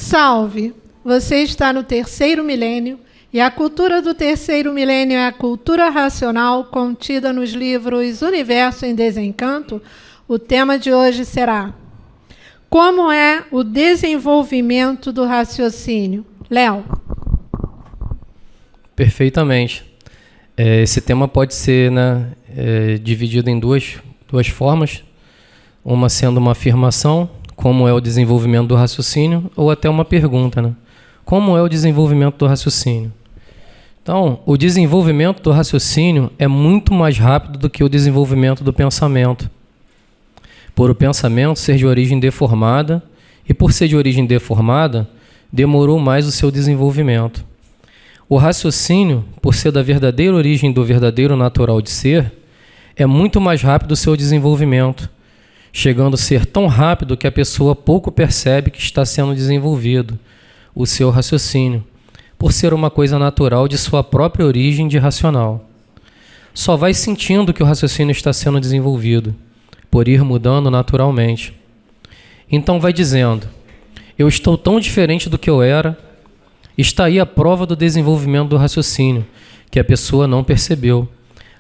Salve! Você está no terceiro milênio e a cultura do terceiro milênio é a cultura racional contida nos livros Universo em Desencanto. O tema de hoje será: como é o desenvolvimento do raciocínio? Léo. Perfeitamente. Esse tema pode ser dividido em duas formas, uma sendo uma afirmação, como é o desenvolvimento do raciocínio, ou até uma pergunta, como é o desenvolvimento do raciocínio? Então, o desenvolvimento do raciocínio é muito mais rápido do que o desenvolvimento do pensamento, por o pensamento ser de origem deformada, e por ser de origem deformada, demorou mais o seu desenvolvimento. O raciocínio, por ser da verdadeira origem do verdadeiro natural de ser, é muito mais rápido o seu desenvolvimento, chegando a ser tão rápido que a pessoa pouco percebe que está sendo desenvolvido o seu raciocínio, por ser uma coisa natural de sua própria origem de racional. Só vai sentindo que o raciocínio está sendo desenvolvido, por ir mudando naturalmente. Então vai dizendo: eu estou tão diferente do que eu era. Está aí a prova do desenvolvimento do raciocínio, que a pessoa não percebeu.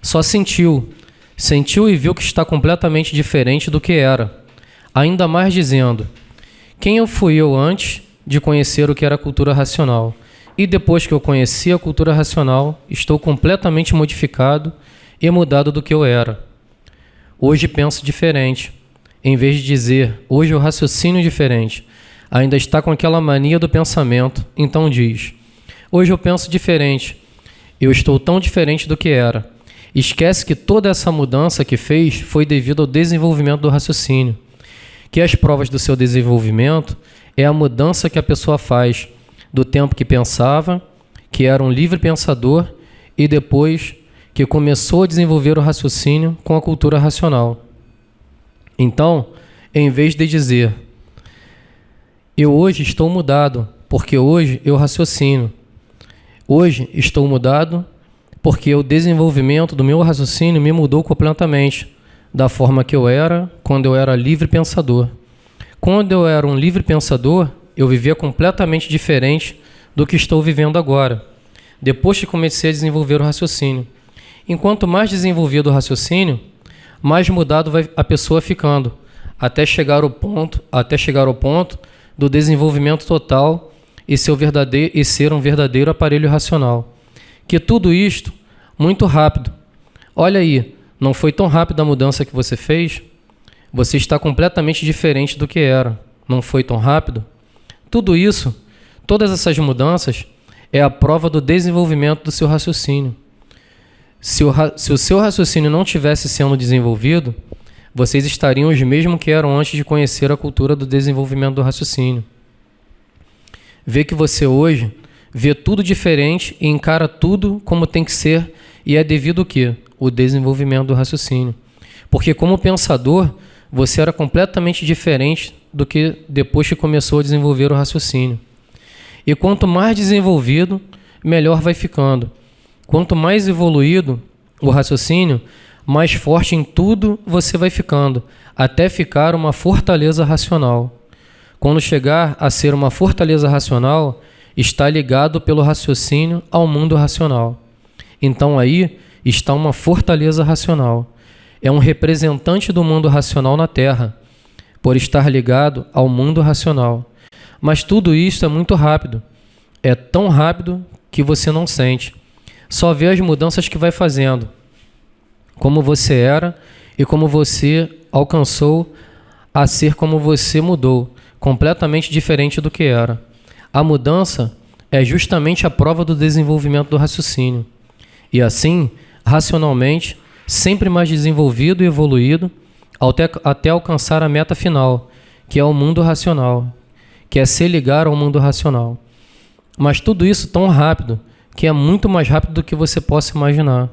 Só sentiu e viu que está completamente diferente do que era. Ainda mais dizendo: quem fui eu antes de conhecer o que era a cultura racional? E depois que eu conheci a cultura racional, estou completamente modificado e mudado do que eu era. Hoje penso diferente. Em vez de dizer, hoje eu raciocínio diferente, ainda está com aquela mania do pensamento, então diz: hoje eu penso diferente, eu estou tão diferente do que era. Esquece que toda essa mudança que fez foi devido ao desenvolvimento do raciocínio, que as provas do seu desenvolvimento é a mudança que a pessoa faz do tempo que pensava, que era um livre pensador, e depois que começou a desenvolver o raciocínio com a cultura racional. Então, em vez de dizer, eu hoje estou mudado, porque hoje eu raciocínio. Hoje estou mudado, porque o desenvolvimento do meu raciocínio me mudou completamente, da forma que eu era quando eu era livre pensador. Quando eu era um livre pensador, eu vivia completamente diferente do que estou vivendo agora, depois que comecei a desenvolver o raciocínio. Enquanto mais desenvolvido o raciocínio, mais mudado vai a pessoa ficando, até chegar ao ponto do desenvolvimento total e ser um verdadeiro aparelho racional. Que tudo isto muito rápido. Olha aí, não foi tão rápida a mudança que você fez? Você está completamente diferente do que era. Não foi tão rápido? Tudo isso, todas essas mudanças, é a prova do desenvolvimento do seu raciocínio. Se o seu raciocínio não tivesse sendo desenvolvido, vocês estariam os mesmos que eram antes de conhecer a cultura do desenvolvimento do raciocínio. Vê que você hoje vê tudo diferente e encara tudo como tem que ser, e é devido ao quê? O desenvolvimento do raciocínio. Porque como pensador, você era completamente diferente do que depois que começou a desenvolver o raciocínio. E quanto mais desenvolvido, melhor vai ficando. Quanto mais evoluído o raciocínio, mais forte em tudo você vai ficando, até ficar uma fortaleza racional. Quando chegar a ser uma fortaleza racional, está ligado pelo raciocínio ao mundo racional. Então aí está uma fortaleza racional. É um representante do mundo racional na Terra, por estar ligado ao mundo racional. Mas tudo isso é muito rápido. É tão rápido que você não sente. Só vê as mudanças que vai fazendo, como você era e como você alcançou a ser como você mudou, completamente diferente do que era. A mudança é justamente a prova do desenvolvimento do raciocínio. E assim, racionalmente, sempre mais desenvolvido e evoluído, até alcançar a meta final, que é o mundo racional, que é se ligar ao mundo racional. Mas tudo isso tão rápido, que é muito mais rápido do que você possa imaginar.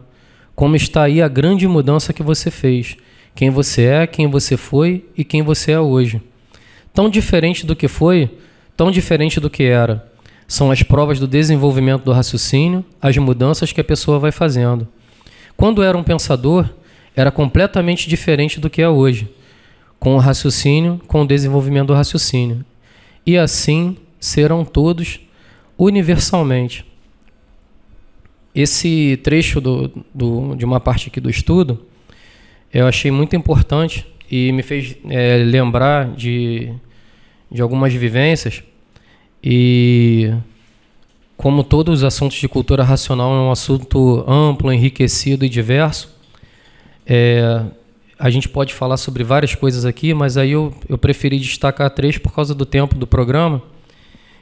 Como está aí a grande mudança que você fez. Quem você é, quem você foi e quem você é hoje. Tão diferente do que foi, tão diferente do que era. São as provas do desenvolvimento do raciocínio, as mudanças que a pessoa vai fazendo. Quando era um pensador, era completamente diferente do que é hoje, com o raciocínio, com o desenvolvimento do raciocínio. E assim serão todos universalmente. Esse trecho de uma parte aqui do estudo, eu achei muito importante e me fez lembrar de algumas vivências. E como todos os assuntos de cultura racional é um assunto amplo, enriquecido e diverso, a gente pode falar sobre várias coisas aqui, mas aí eu preferi destacar 3 por causa do tempo do programa.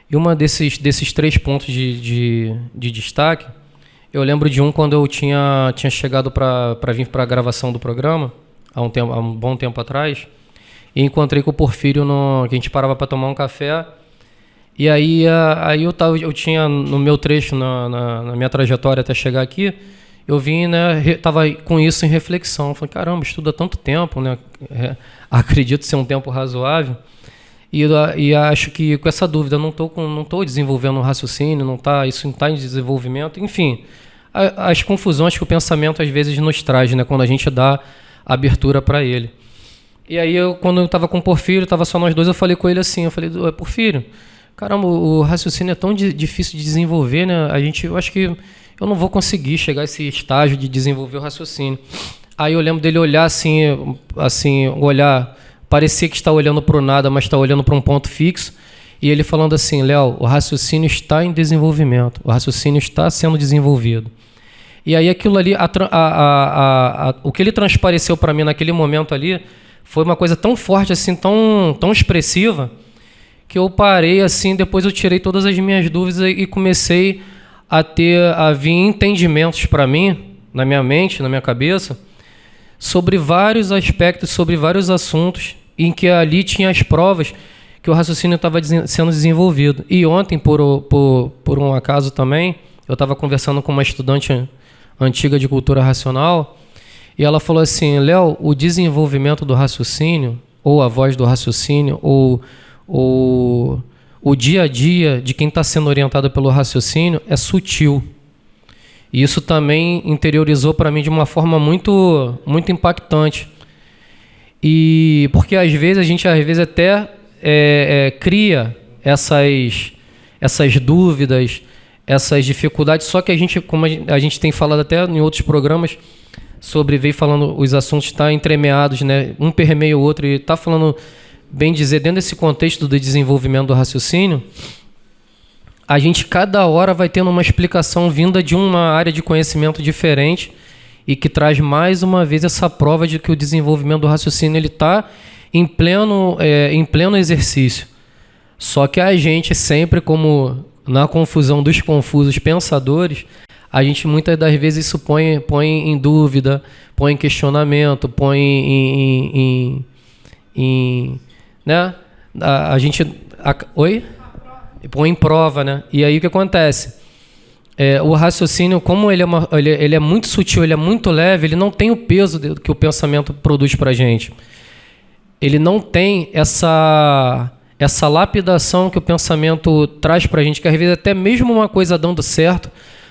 E uma desses 3 pontos de destaque, eu lembro de um quando eu tinha chegado para vir para a gravação do programa, há um bom tempo atrás, e encontrei com o Porfírio, que a gente parava para tomar um café. E aí eu tinha, no meu trecho, na minha trajetória até chegar aqui, eu vim, né, tava com isso em reflexão. Falei, caramba, estudo há tanto tempo, né? Acredito ser um tempo razoável. E acho que com essa dúvida, não estou desenvolvendo um raciocínio, isso não está em desenvolvimento. Enfim, as confusões que o pensamento às vezes nos traz, né, quando a gente dá abertura para ele. E aí, quando eu estava com o Porfírio, estava só nós dois, eu falei com ele assim, Porfírio, caramba, o raciocínio é tão difícil de desenvolver, né? Eu acho que eu não vou conseguir chegar a esse estágio de desenvolver o raciocínio. Aí eu lembro dele olhar assim, olhar, parecia que está olhando para o nada, mas está olhando para um ponto fixo, e ele falando assim, Léo, o raciocínio está em desenvolvimento, o raciocínio está sendo desenvolvido. E aí aquilo ali, o que ele transpareceu para mim naquele momento ali, foi uma coisa tão forte, assim, tão expressiva, que eu parei assim, depois eu tirei todas as minhas dúvidas e comecei a vir entendimentos para mim, na minha mente, na minha cabeça, sobre vários aspectos, sobre vários assuntos, em que ali tinha as provas que o raciocínio estava sendo desenvolvido. E ontem, por um acaso também, eu estava conversando com uma estudante antiga de cultura racional, e ela falou assim, Léo, o desenvolvimento do raciocínio, ou a voz do raciocínio, ou o dia a dia de quem está sendo orientado pelo raciocínio é sutil. E isso também interiorizou para mim de uma forma muito, muito impactante. E porque às vezes a gente até cria essas dúvidas, essas dificuldades, só que a gente, como a gente tem falado até em outros programas, veio falando, os assuntos estão entremeados, né? Um permeia o outro, e está falando, bem dizer, dentro desse contexto do desenvolvimento do raciocínio, a gente cada hora vai tendo uma explicação vinda de uma área de conhecimento diferente e que traz mais uma vez essa prova de que o desenvolvimento do raciocínio está em pleno exercício. Só que a gente sempre, como na confusão dos confusos pensadores, a gente muitas das vezes isso põe em dúvida, põe em questionamento, põe né? Põe em prova, né? E aí o que acontece? O raciocínio, como ele é muito sutil, ele é muito leve, ele não tem o peso que o pensamento produz para a gente. Ele não tem essa lapidação que o pensamento traz para a gente, que às vezes até mesmo uma coisa dando certo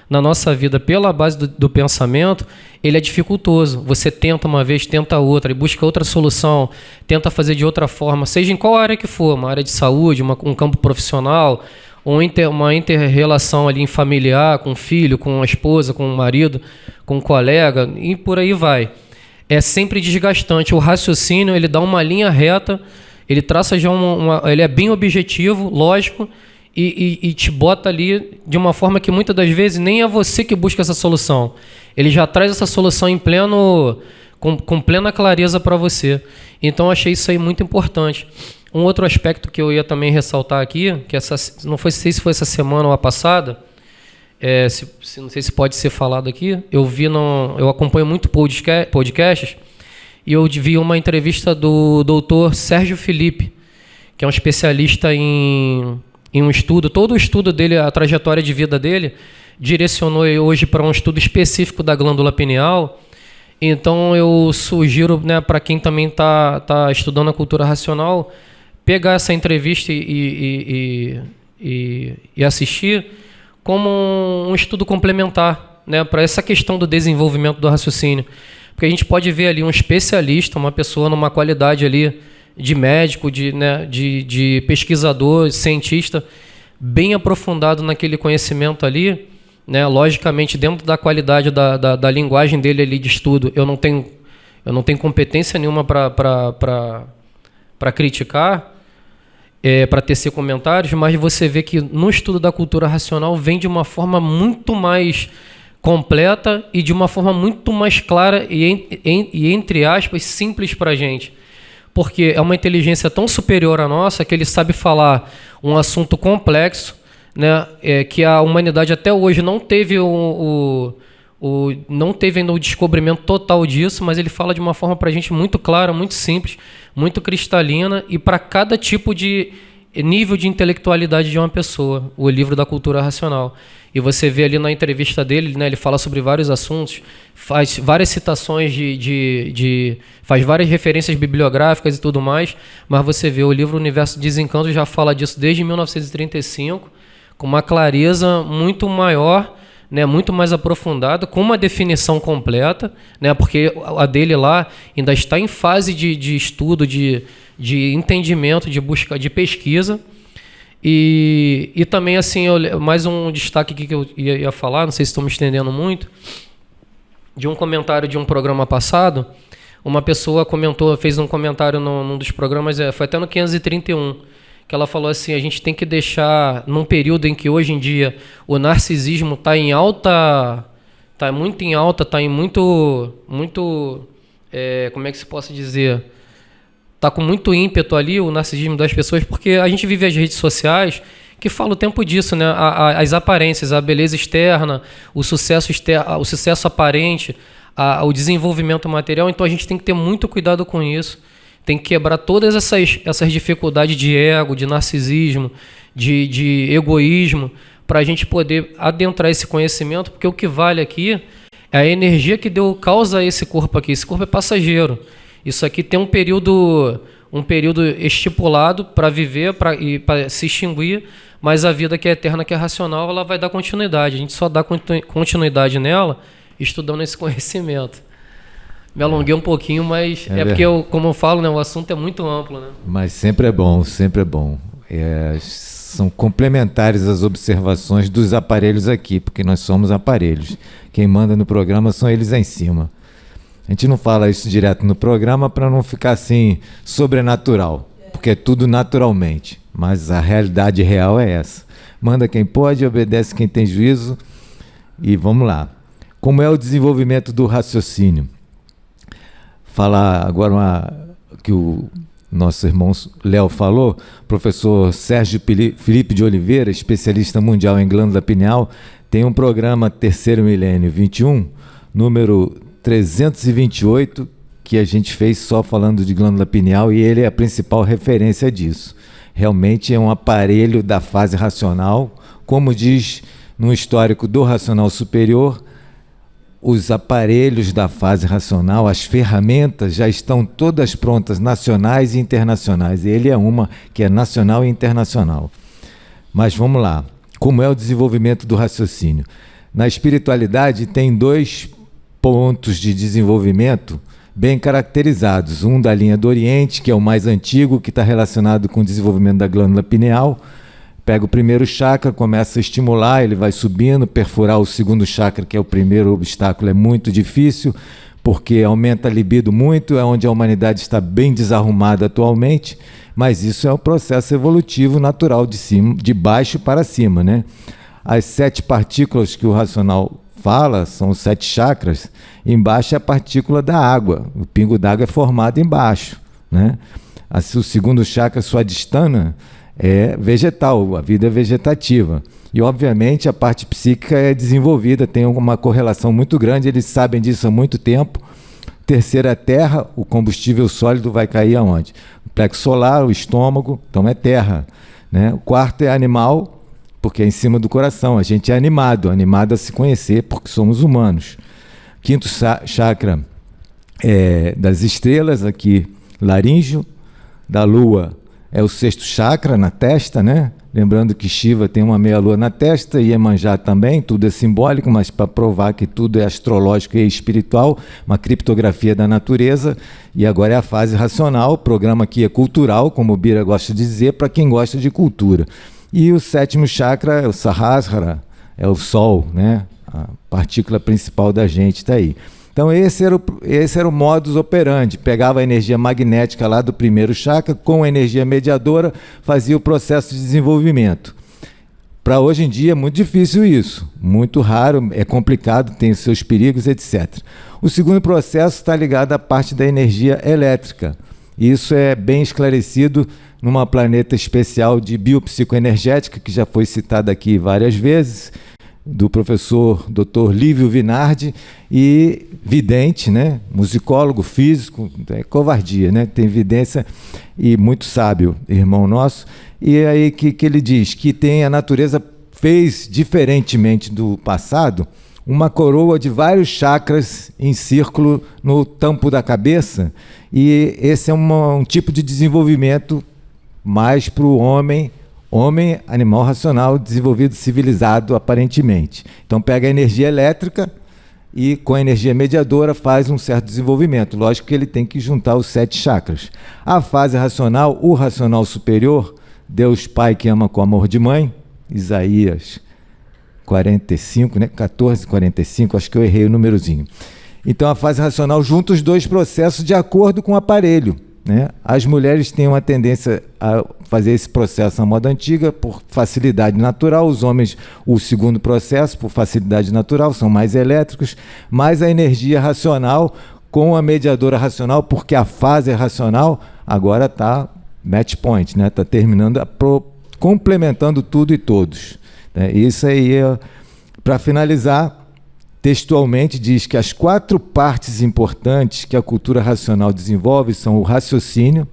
na nossa vida pela base do pensamento, ele é dificultoso. Você tenta uma vez, tenta outra, e busca outra solução, tenta fazer de outra forma, seja em qual área que for, uma área de saúde, um campo profissional, uma inter-relação ali familiar, com o filho, com a esposa, com o marido, com o colega, e por aí vai. É sempre desgastante. O raciocínio, ele dá uma linha reta, ele traça já ele é bem objetivo, lógico, e te bota ali de uma forma que muitas das vezes nem é você que busca essa solução. Ele já traz essa solução com plena clareza para você. Então, eu achei isso aí muito importante. Um outro aspecto que eu ia também ressaltar aqui, que não sei se foi essa semana ou a passada, não sei se pode ser falado aqui, eu acompanho muito podcasts, e eu vi uma entrevista do doutor Sérgio Felipe, que é um especialista em um estudo. Todo o estudo dele, a trajetória de vida dele, direcionou hoje para um estudo específico da glândula pineal. Então eu sugiro, né, para quem também está estudando a cultura racional, pegar essa entrevista e assistir como um estudo complementar, né, para essa questão do desenvolvimento do raciocínio. Porque a gente pode ver ali um especialista, uma pessoa numa qualidade ali de médico, de pesquisador, cientista, bem aprofundado naquele conhecimento ali, né? Logicamente, dentro da qualidade da linguagem dele ali de estudo, eu não tenho competência nenhuma para criticar, para tecer comentários, mas você vê que no estudo da cultura racional vem de uma forma muito mais completa e de uma forma muito mais clara e entre aspas, simples para a gente. Porque é uma inteligência tão superior à nossa que ele sabe falar um assunto complexo, né, que a humanidade até hoje não teve não teve ainda o descobrimento total disso, mas ele fala de uma forma para a gente muito clara, muito simples, muito cristalina e para cada tipo de nível de intelectualidade de uma pessoa, o livro da cultura racional. E você vê ali na entrevista dele, né, ele fala sobre vários assuntos, faz várias citações faz várias referências bibliográficas e tudo mais, mas você vê o livro Universo de Desencanto já fala disso desde 1935, com uma clareza muito maior, né, muito mais aprofundada, com uma definição completa, né, porque a dele lá ainda está em fase de estudo, de entendimento, de busca, de pesquisa. E também, assim, mais um destaque aqui que eu ia falar, não sei se estou me estendendo muito, de um comentário de um programa passado, uma pessoa fez um comentário num dos programas, foi até no 531, que ela falou assim, a gente tem que deixar, num período em que hoje em dia o narcisismo está em alta, está muito em alta, está em muito, como é que se possa dizer, está com muito ímpeto ali o narcisismo das pessoas, porque a gente vive as redes sociais que falam o tempo disso, né? As aparências, a beleza externa, o sucesso aparente, o desenvolvimento material, então a gente tem que ter muito cuidado com isso. Tem que quebrar todas essas dificuldades de ego, de narcisismo, de egoísmo, para a gente poder adentrar esse conhecimento, porque o que vale aqui é a energia que deu causa a esse corpo aqui. Esse corpo é passageiro. Isso aqui tem um período estipulado para viver e para se extinguir, mas a vida que é eterna, que é racional, ela vai dar continuidade. A gente só dá continuidade nela estudando esse conhecimento. Me alonguei um pouquinho, mas porque, como eu falo, né, o assunto é muito amplo. Né? Mas sempre é bom, sempre é bom. São complementares as observações dos aparelhos aqui, porque nós somos aparelhos. Quem manda no programa são eles aí em cima. A gente não fala isso direto no programa para não ficar assim sobrenatural, porque é tudo naturalmente, mas a realidade real é essa. Manda quem pode, obedece quem tem juízo e vamos lá. Como é o desenvolvimento do raciocínio? Falar agora que o nosso irmão Léo falou, professor Sérgio Felipe de Oliveira, especialista mundial em glândula pineal, tem um programa Terceiro Milênio 21, número 328, que a gente fez só falando de glândula pineal e ele é a principal referência disso. Realmente é um aparelho da fase racional, como diz no histórico do racional superior, os aparelhos da fase racional, as ferramentas já estão todas prontas, nacionais e internacionais. Ele é uma que é nacional e internacional. Mas vamos lá. Como é o desenvolvimento do raciocínio? Na espiritualidade tem dois pontos de desenvolvimento bem caracterizados. Um da linha do Oriente, que é o mais antigo, que está relacionado com o desenvolvimento da glândula pineal. Pega o primeiro chakra, começa a estimular, ele vai subindo, perfurar o segundo chakra, que é o primeiro obstáculo, é muito difícil, porque aumenta a libido muito, é onde a humanidade está bem desarrumada atualmente, mas isso é um processo evolutivo natural de baixo para cima, né? As 7 partículas que o racional fala são os 7 chakras, embaixo é a partícula da água, o pingo d'água é formado embaixo, né? Assim, o segundo chakra, suadhisthana, é vegetal, a vida é vegetativa. E, obviamente, a parte psíquica é desenvolvida, tem uma correlação muito grande, eles sabem disso há muito tempo. Terceiro é terra, o combustível sólido vai cair aonde? O plexo solar, o estômago, então é terra, né? O quarto é animal, porque é em cima do coração, a gente é animado a se conhecer, porque somos humanos. Quinto chakra é das estrelas, aqui, laríngeo, da lua, é o 6º chakra na testa, né? Lembrando que Shiva tem uma meia-lua na testa e Iemanjá também, tudo é simbólico, mas para provar que tudo é astrológico e espiritual, uma criptografia da natureza. E agora é a fase racional, o programa aqui é cultural, como o Bira gosta de dizer, para quem gosta de cultura. E o 7º chakra é o Sahasrara, é o Sol, né? A partícula principal da gente está aí. Então esse era o modus operandi, pegava a energia magnética lá do 1º chakra, com a energia mediadora, fazia o processo de desenvolvimento. Para hoje em dia é muito difícil isso, muito raro, é complicado, tem os seus perigos, etc. O 2º processo está ligado à parte da energia elétrica. Isso é bem esclarecido numa planeta especial de biopsicoenergética, que já foi citada aqui várias vezes, do professor Dr. Lívio Vinardi, e vidente, né? Musicólogo, físico, é covardia, né? Tem evidência, e muito sábio, irmão nosso. E aí que ele diz que a natureza fez, diferentemente do passado, uma coroa de vários chakras em círculo no tampo da cabeça, e esse é um tipo de desenvolvimento mais para o homem, animal racional, desenvolvido, civilizado, aparentemente. Então pega a energia elétrica e com a energia mediadora faz um certo desenvolvimento. Lógico que ele tem que juntar os 7 chakras. A fase racional, o racional superior, Deus Pai que ama com amor de mãe, Isaías 45, né? 14:45, acho que eu errei o númerozinho. Então a fase racional junta os 2 processos de acordo com o aparelho, né? As mulheres têm uma tendência a fazer esse processo à moda antiga por facilidade natural, os homens o 2º processo por facilidade natural, são mais elétricos, mais a energia racional com a mediadora racional, porque a fase racional agora está match point, né? Está terminando, complementando tudo e todos, né? Isso aí, para finalizar, textualmente diz que as 4 partes importantes que a cultura racional desenvolve são o raciocínio,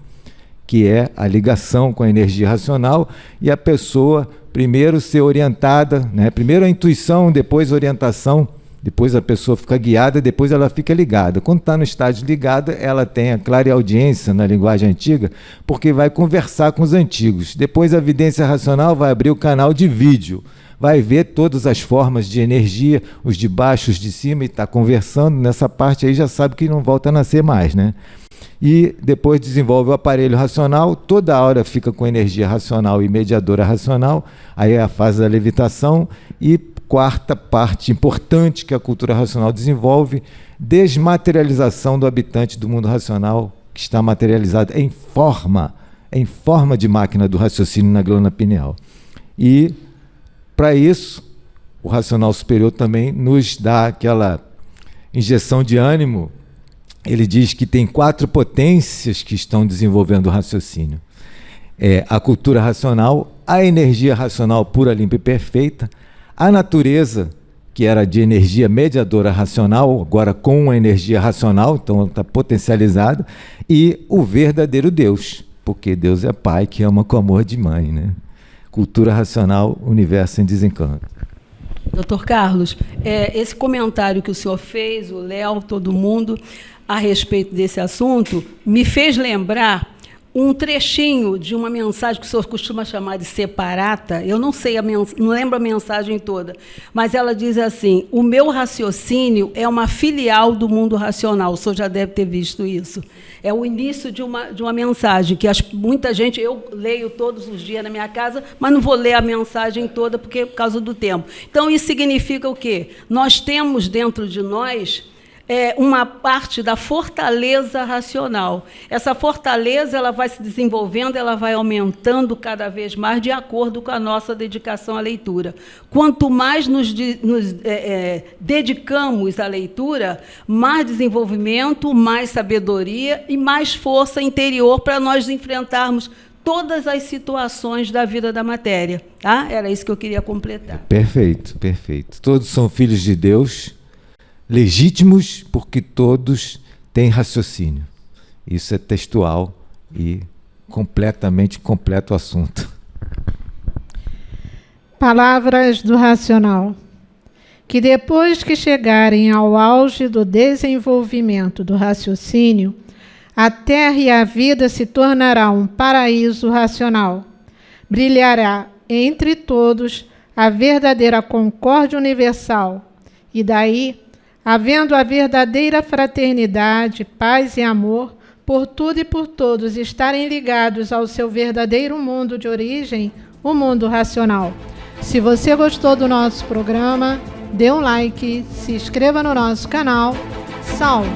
que é a ligação com a energia racional, e a pessoa primeiro ser orientada, né? Primeiro a intuição, depois a orientação, depois a pessoa fica guiada, depois ela fica ligada. Quando está no estágio ligada, ela tem a clareaudiência na linguagem antiga, porque vai conversar com os antigos. Depois a evidência racional vai abrir o canal de vídeo, vai ver todas as formas de energia, os de baixo, os de cima, e está conversando. Nessa parte aí já sabe que não volta a nascer mais, né? E depois desenvolve o aparelho racional, toda hora fica com energia racional e mediadora racional, aí é a fase da levitação. E 4ª parte importante que a cultura racional desenvolve, desmaterialização do habitante do mundo racional, que está materializado em forma de máquina do raciocínio na glândula pineal. E para isso, o racional superior também nos dá aquela injeção de ânimo. Ele diz que tem 4 potências que estão desenvolvendo o raciocínio. A cultura racional, a energia racional pura, limpa e perfeita, a natureza, que era de energia mediadora racional, agora com a energia racional, então está potencializada, e o verdadeiro Deus, porque Deus é Pai que ama com amor de mãe, né? Cultura racional, universo em desencanto. Dr. Carlos, esse comentário que o senhor fez, o Léo, todo mundo, a respeito desse assunto, me fez lembrar um trechinho de uma mensagem que o senhor costuma chamar de separata. Eu não sei, não lembro a mensagem toda, mas ela diz assim: o meu raciocínio é uma filial do mundo racional. O senhor já deve ter visto isso. É o início de uma mensagem que muita gente, eu leio todos os dias na minha casa, mas não vou ler a mensagem toda por causa do tempo. Então, isso significa o quê? Nós temos dentro de nós uma parte da fortaleza racional. Essa fortaleza ela vai se desenvolvendo, ela vai aumentando cada vez mais de acordo com a nossa dedicação à leitura. Quanto mais nos dedicamos à leitura, mais desenvolvimento, mais sabedoria e mais força interior para nós enfrentarmos todas as situações da vida da matéria. Tá? Era isso que eu queria completar. Perfeito, perfeito. Todos são filhos de Deus, legítimos, porque todos têm raciocínio. Isso é textual e completamente completo o assunto. Palavras do racional. Que depois que chegarem ao auge do desenvolvimento do raciocínio, a terra e a vida se tornará um paraíso racional. Brilhará entre todos a verdadeira concórdia universal, e daí, havendo a verdadeira fraternidade, paz e amor, por tudo e por todos estarem ligados ao seu verdadeiro mundo de origem, o mundo racional. Se você gostou do nosso programa, dê um like, se inscreva no nosso canal. Salve!